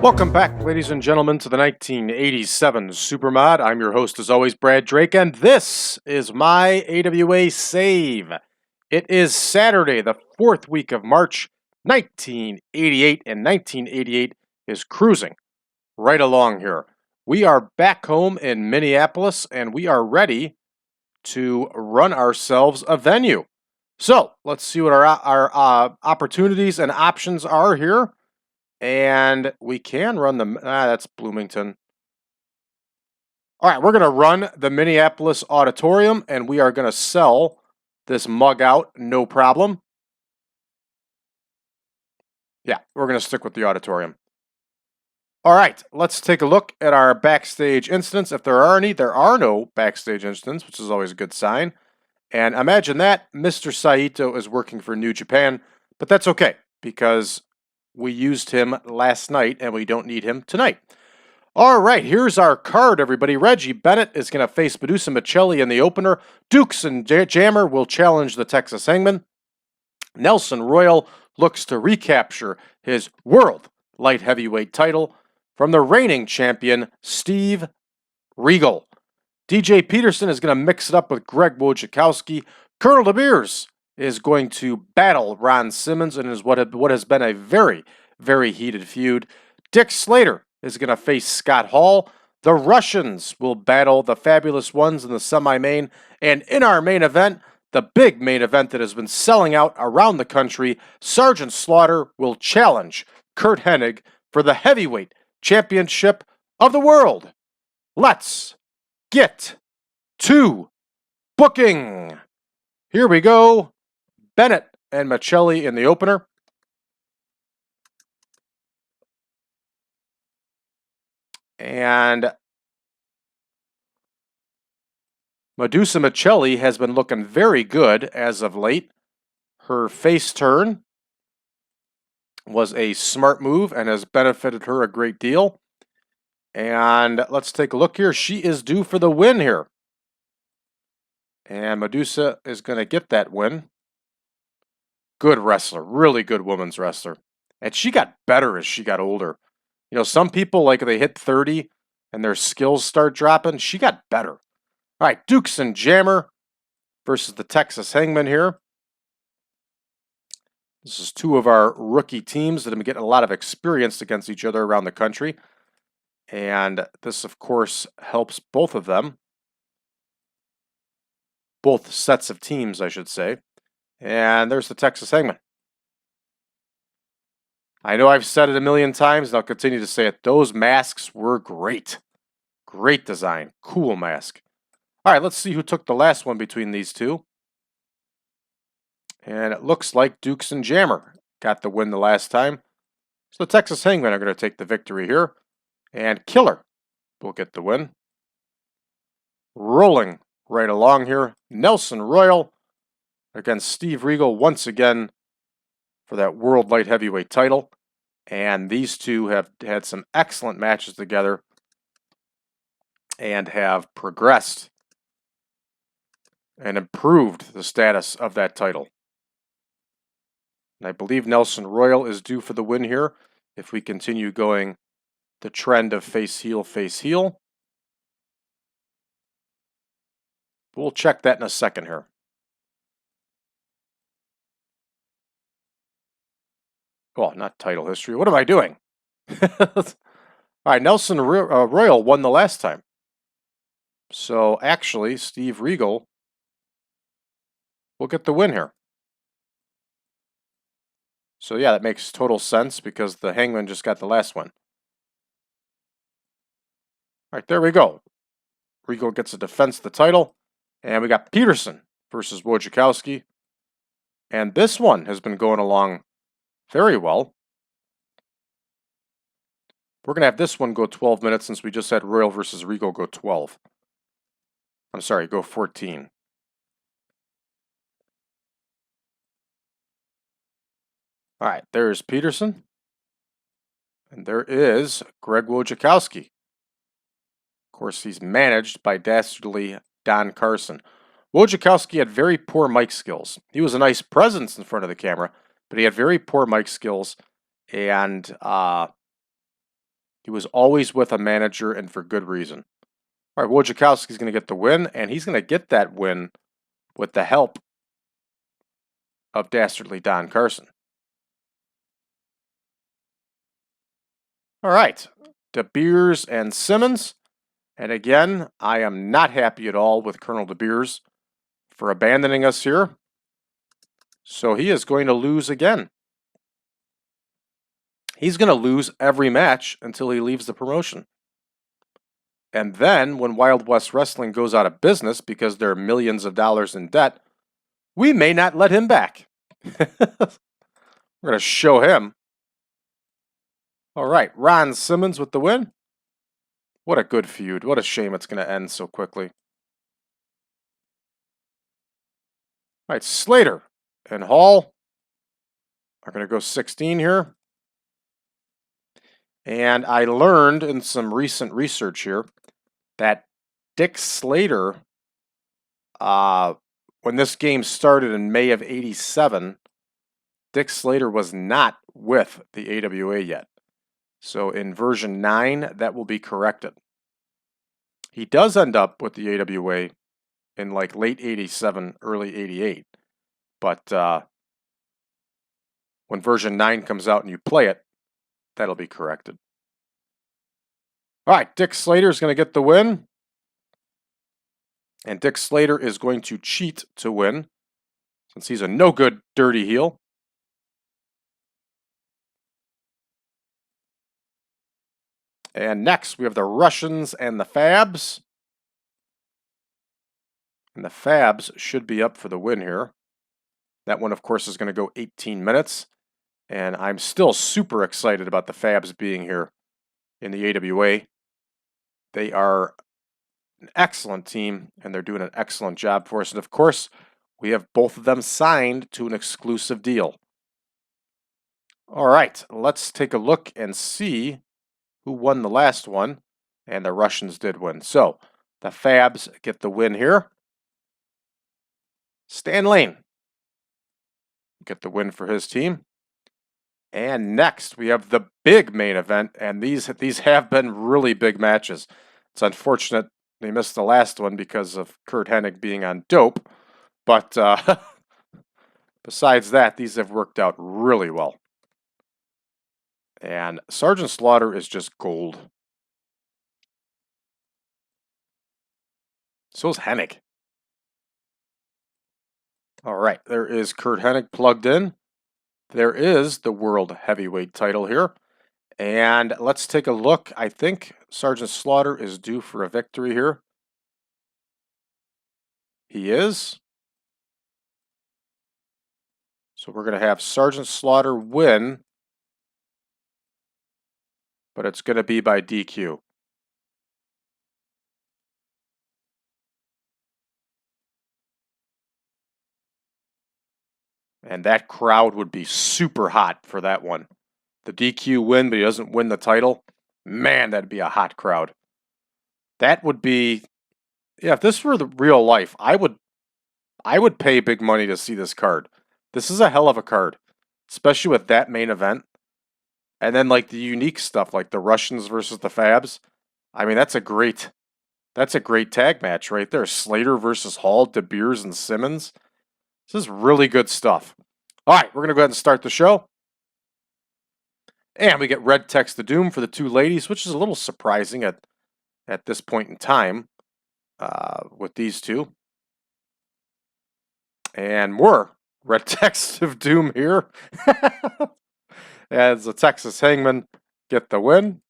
Welcome back, ladies and gentlemen, to the 1987 Supermod. I'm your host, as always, Brad Drake, and this is my AWA save. It is Saturday, the 4th week of March, 1988, and 1988 is cruising right along here. We are back home in Minneapolis, and we are ready to run ourselves a venue. So, let's see what our opportunities and options are here. And we can run the... that's Bloomington. All right, we're going to run the Minneapolis Auditorium, and we are going to sell this mug out, no problem. Yeah, we're going to stick with the auditorium. All right, let's take a look at our backstage incidents. If there are any, there are no backstage incidents, which is always a good sign. And imagine that Mr. Saito is working for New Japan, but that's okay, because we used him last night, and we don't need him tonight. All right, here's our card, everybody. Reggie, Bennett is going to face Madusa, Miceli in the opener. Dukes and Jammer will challenge the Texas Hangmen. Nelson Royal looks to recapture his World Light Heavyweight title from the reigning champion, Steve Regal. DJ Peterson is going to mix it up with Greg Wojokowski. Colonel DeBeers is going to battle Ron Simmons in what has been a very, very heated feud. Dick Slater is going to face Scott Hall. The Russians will battle the Fabulous Ones in the semi-main. And in our main event, the big main event that has been selling out around the country, Sergeant Slaughter will challenge CURT Hennig for the heavyweight championship of the world. Let's get to booking. Here we go. Bennett and Miceli in the opener. And Madusa Miceli has been looking very good as of late. Her face turn was a smart move and has benefited her a great deal. And let's take a look here. She is due for the win here. And Madusa is going to get that win. Good wrestler, really good women's wrestler. And she got better as she got older. You know, some people, like, they hit 30 and their skills start dropping. She got better. All right, Dukes and Jammer versus the Texas Hangmen here. This is two of our rookie teams that have been getting a lot of experience against each other around the country. And this, of course, helps both of them. Both sets of teams, I should say. And there's the Texas Hangman. I know I've said it a million times, and I'll continue to say it. Those masks were great. Great design. Cool mask. All right, let's see who took the last one between these two. And it looks like Dukes and Jammer got the win the last time. So the Texas Hangmen are going to take the victory here. And Killer will get the win. Rolling right along here. Nelson Royal against Steve Regal once again for that World Light Heavyweight title. And these two have had some excellent matches together and have progressed and improved the status of that title. And I believe Nelson Royal is due for the win here if we continue going the trend of face heel, face heel. We'll check that in a second here. Oh, not title history. What am I doing? All right, Nelson Royal won the last time. So actually, Steve Regal will get the win here. So yeah, that makes total sense because the Hangman just got the last one. All right, there we go. Regal gets a defense of the title. And we got Peterson versus Wojokowski. And this one has been going along very well. We're going to have this one go 12 minutes since we just had Royal versus Regal go 12. I'm sorry, go 14. All right, there's Peterson. And there is Greg Wojokowski. Of course, he's managed by dastardly Don Carson. Wojokowski had very poor mic skills. He was a nice presence in front of the camera, but he had very poor mic skills, and He was always with a manager, and for good reason. All right, Wojokowski's going to get the win, and he's going to get that win with the help of Dastardly Don Carson. All right, DeBeers and Simmons. And again, I am not happy at all with Colonel DeBeers for abandoning us here. So he is going to lose again. He's going to lose every match until he leaves the promotion. And then, when Wild West Wrestling goes out of business because they're millions of dollars in debt, we may not let him back. We're going to show him. All right, Ron Simmons with the win. What a good feud. What a shame it's going to end so quickly. All right, Slater and Hall are going to go 16 here. And I learned in some recent research here that Dick Slater, when this game started in May of '87, Dick Slater was not with the AWA yet. So in version 9, that will be corrected. He does end up with the AWA in like late '87, early '88. But when version 9 comes out and you play it, that'll be corrected. All right, Dick Slater is going to get the win. And Dick Slater is going to cheat to win, since he's a no-good dirty heel. And next, we have the Russians and the Fabs. And the Fabs should be up for the win here. That one, of course, is going to go 18 minutes. And I'm still super excited about the Fabs being here in the AWA. They are an excellent team, and they're doing an excellent job for us. And, of course, we have both of them signed to an exclusive deal. All right, let's take a look and see who won the last one. And the Russians did win. So, the Fabs get the win here. Stan Lane get the win for his team. And next, we have the big main event, and these have been really big matches. It's unfortunate they missed the last one because of CURT Hennig being on dope, but besides that, these have worked out really well. And Sergeant Slaughter is just gold. So is Hennig. All right, there is CURT Hennig plugged in. There is the World Heavyweight title here. And let's take a look. I think Sergeant Slaughter is due for a victory here. He is. So we're going to have Sergeant Slaughter win. But it's going to be by DQ. And that crowd would be super hot for that one. The DQ win, but he doesn't win the title. Man, that'd be a hot crowd. That would be, yeah, if this were the real life, I would pay big money to see this card. This is a hell of a card, especially with that main event. And then like the unique stuff, like the Russians versus the Fabs. I mean, that's a great tag match right there. Slater versus Hall, DeBeers, and Simmons. This is really good stuff. All right, we're going to go ahead and start the show. And we get Red Text to Doom for the two ladies, which is a little surprising at this point in time with these two. And more Red Text of Doom here. As the Texas Hangmen get the win.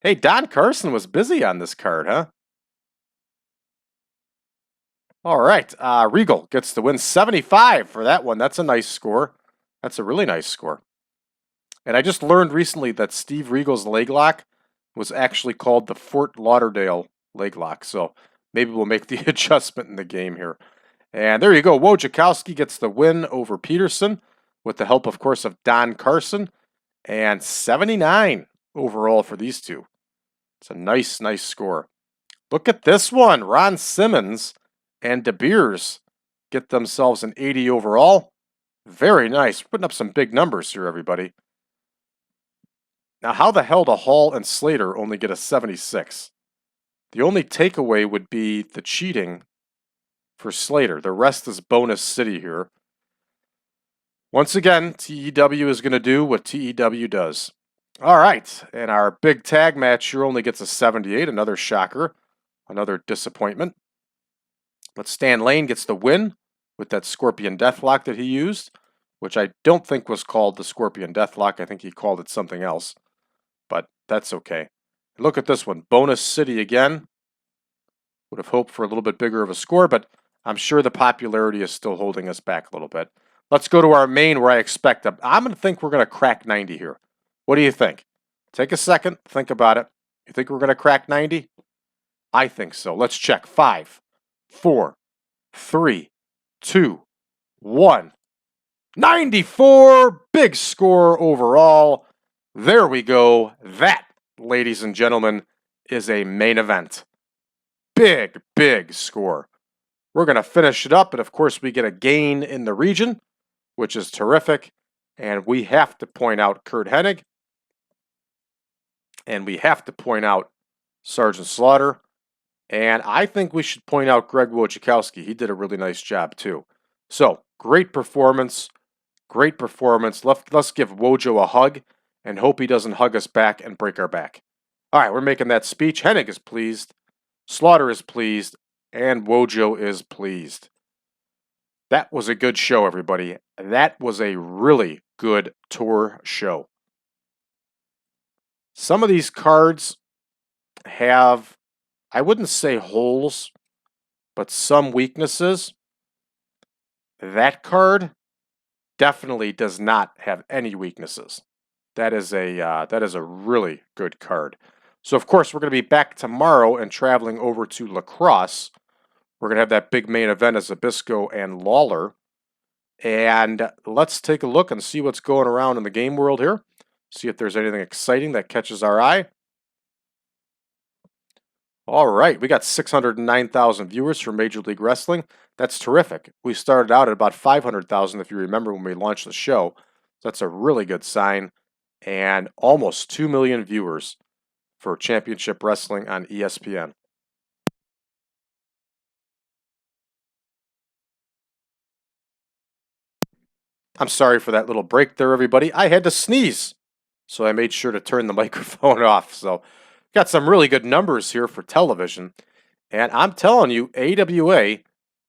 Hey, Don Carson was busy on this card, huh? All right, Regal gets the win, 75 for that one. That's a nice score. That's a really nice score. And I just learned recently that Steve Regal's leg lock was actually called the Fort Lauderdale leg lock. So maybe we'll make the adjustment in the game here. And there you go. Wojokowski gets the win over Peterson with the help, of course, of Don Carson. And 79 overall for these two. It's a nice, nice score. Look at this one. Ron Simmons and DeBeers get themselves an 80 overall. Very nice. Putting up some big numbers here, everybody. Now, how the hell do Hall and Slater only get a 76? The only takeaway would be the cheating for Slater. The rest is bonus city here. Once again, TEW is going to do what TEW does. All right, and our big tag match here only gets a 78, another shocker, another disappointment. But Stan Lane gets the win with that Scorpion Deathlock that he used, which I don't think was called the Scorpion Deathlock. I think he called it something else, but that's okay. Look at this one, bonus city again. Would have hoped for a little bit bigger of a score, but I'm sure the popularity is still holding us back a little bit. Let's go to our main where I expect I'm going to think we're going to crack 90 here. What do you think? Take a second, think about it. You think we're going to crack 90? I think so. Let's check. 5, 4, 3, 2, 1. 94! Big score overall. There we go. That, ladies and gentlemen, is a main event. Big, big score. We're going to finish it up, and of course we get a gain in the region, which is terrific. And we have to point out CURT Hennig. And we have to point out Sergeant Slaughter. And I think we should point out Greg Wojokowski. He did a really nice job too. So, great performance. Great performance. Let's give Wojo a hug and hope he doesn't hug us back and break our back. All right, we're making that speech. Hennig is pleased. Slaughter is pleased. And Wojo is pleased. That was a good show, everybody. That was a really good tour show. Some of these cards have, I wouldn't say holes, but some weaknesses. That card definitely does not have any weaknesses. That is a really good card. So of course we're going to be back tomorrow and traveling over to La Crosse. We're going to have that big main event as Zbyszko and Lawler. And let's take a look and see what's going around in the game world here. See if there's anything exciting that catches our eye. All right, we got 609,000 viewers for Major League Wrestling. That's terrific. We started out at about 500,000 if you remember when we launched the show. That's a really good sign. And almost 2 million viewers for Championship Wrestling on ESPN. I'm sorry for that little break there, everybody. I had to sneeze, so I made sure to turn the microphone off. So, got some really good numbers here for television. And I'm telling you, AWA,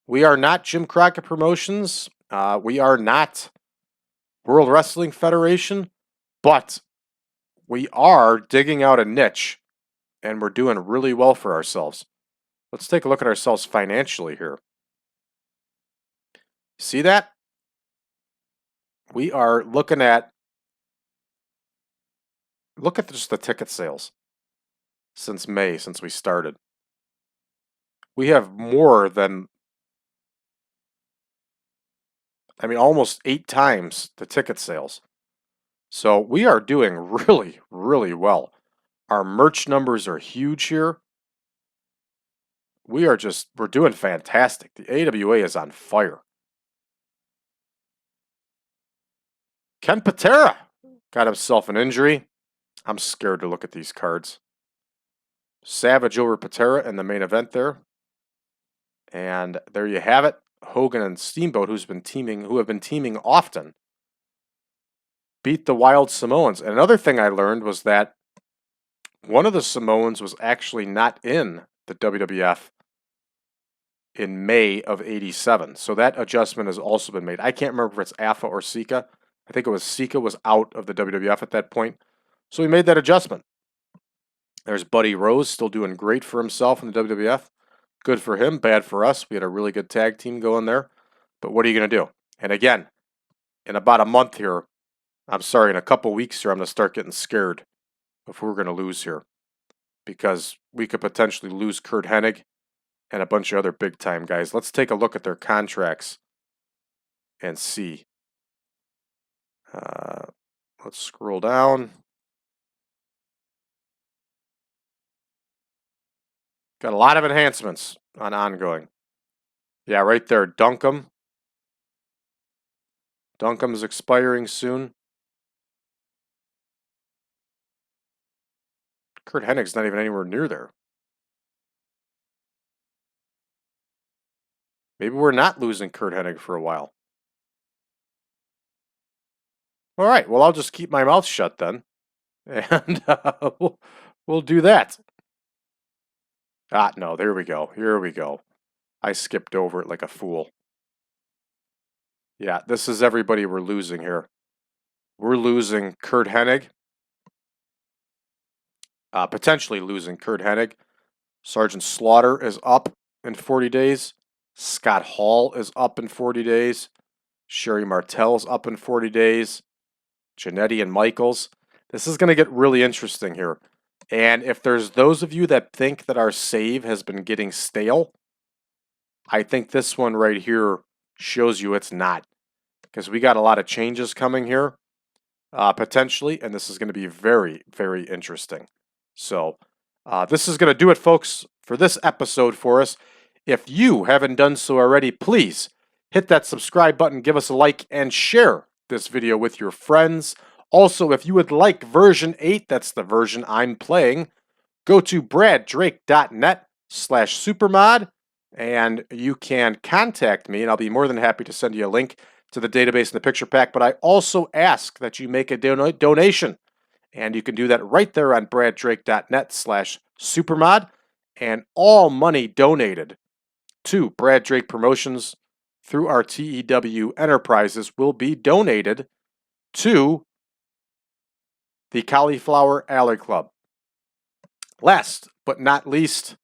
we are not Jim Crockett Promotions. We are not World Wrestling Federation, but we are digging out a niche, and we're doing really well for ourselves. Let's take a look at ourselves financially here. See that? We are looking at, look at just the ticket sales since May, since we started. We have more than, almost 8 times the ticket sales. So we are doing really, really well. Our merch numbers are huge here. We're doing fantastic. The AWA is on fire. Ken Patera got himself an injury. I'm scared to look at these cards. Savage over Patera in the main event there. And there you have it. Hogan and Steamboat, who have been teaming often, beat the Wild Samoans. And another thing I learned was that one of the Samoans was actually not in the WWF in May of '87. So that adjustment has also been made. I can't remember if it's Afa or Sika. I think it was Sika was out of the WWF at that point. So we made that adjustment. There's Buddy Rose still doing great for himself in the WWF. Good for him, bad for us. We had a really good tag team going there. But what are you going to do? And again, in about a month here, in a couple weeks here, I'm going to start getting scared if we're going to lose here. Because we could potentially lose CURT Hennig and a bunch of other big-time guys. Let's take a look at their contracts and see. Let's scroll down. Got a lot of enhancements on ongoing. Yeah, right there, Dunkham. Dunkham is expiring soon. Curt Hennig's not even anywhere near there. Maybe we're not losing Curt Hennig for a while. All right, well, I'll just keep my mouth shut then. And we'll do that. Ah, no, there we go. Here we go. I skipped over it like a fool. Yeah, this is everybody we're losing here. We're losing Curt Hennig. Potentially losing Curt Hennig. Sergeant Slaughter is up in 40 days. Scott Hall is up in 40 days. Sherry Martell's up in 40 days. Janetti and Michaels. This is going to get really interesting here. And if there's those of you that think that our save has been getting stale, I think this one right here shows you it's not. Because we got a lot of changes coming here, potentially, and this is going to be very, very interesting. So this is going to do it, folks, for this episode for us. If you haven't done so already, please hit that subscribe button, give us a like, and share this video with your friends. Also, if you would like version 8, that's the version I'm playing, go to braddrake.net/supermod, and you can contact me, and I'll be more than happy to send you a link to the database and the picture pack. But I also ask that you make a donation, and you can do that right there on braddrake.net/supermod, and all money donated to Brad Drake Promotions through our TEW enterprises will be donated to the Cauliflower Alley Club. Last but not least,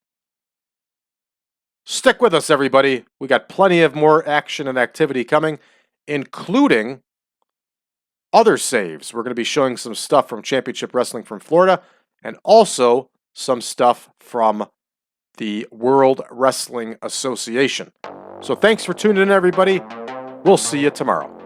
stick with us, everybody. We got plenty of more action and activity coming, including other saves. We're going to be showing some stuff from Championship Wrestling from Florida, and also some stuff from the World Wrestling Association. So thanks for tuning in, everybody. We'll see you tomorrow.